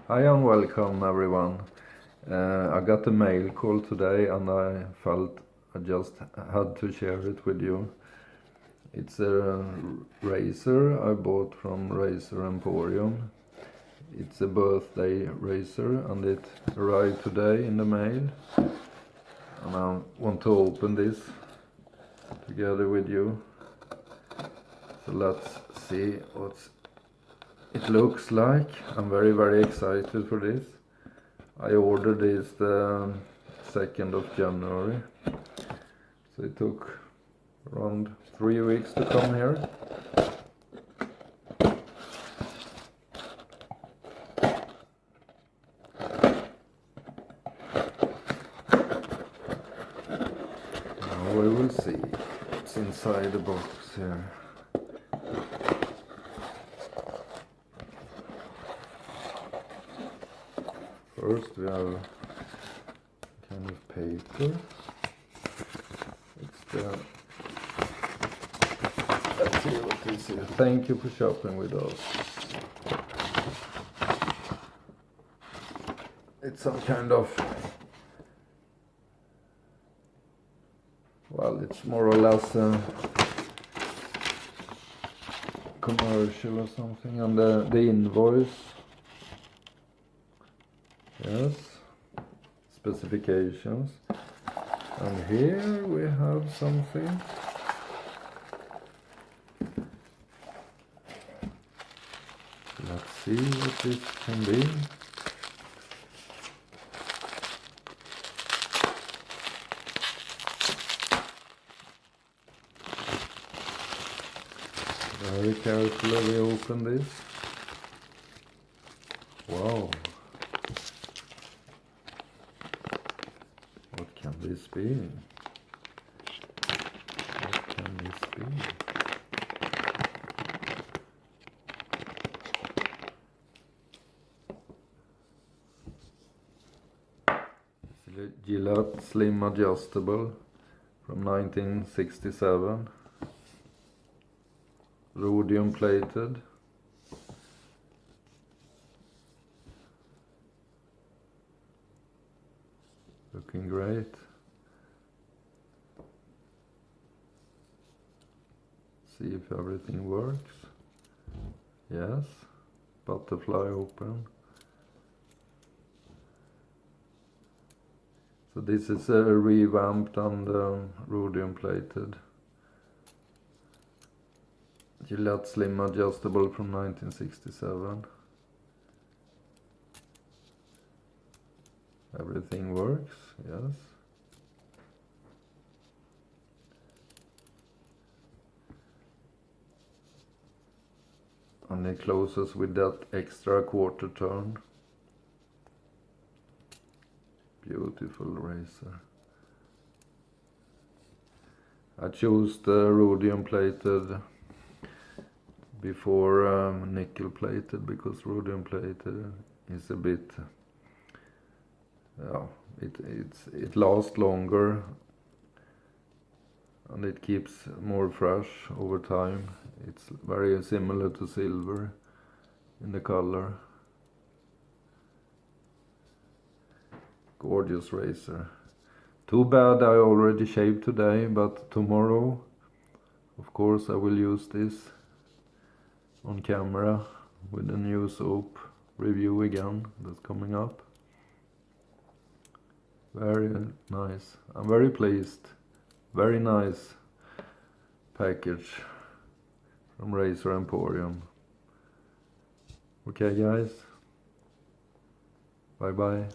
Hi and welcome everyone. I got a mail call today and I felt I just had to share it with you. It's a razor I bought from Razor Emporium. It's a birthday razor and it arrived today in the mail. And I want to open this together with you. So let's see what it looks like. I'm very excited for this. I ordered this the 2nd of January, so it took around 3 weeks to come here. Now we will see what's inside the box here. First we have kind of paper. It's the, let's see what this is. Thank you for shopping with us. It's some kind of, well, it's more or less a commercial or something, and the invoice. Yes, specifications, and here we have something. Let's see what this can be. Very carefully we open this. Wow. What can this be? What can this be? It's a Gillette Slim Adjustable from 1967. Rhodium plated. Looking great. See if everything works. Yes. Butterfly open. So this is a revamped and rhodium plated Gillette Slim Adjustable from 1967. Everything works, yes. And it closes with that extra quarter turn. Beautiful razor. I chose the rhodium plated before nickel plated, because rhodium plated is a bit, it lasts longer and it keeps more fresh over time. It's very similar to silver in the color. Gorgeous razor. Too bad I already shaved today, but tomorrow, of course, I will use this on camera with a new soap review again that's coming up. Very nice. I'm very pleased. Very nice package from Razor Emporium. Okay guys, bye bye.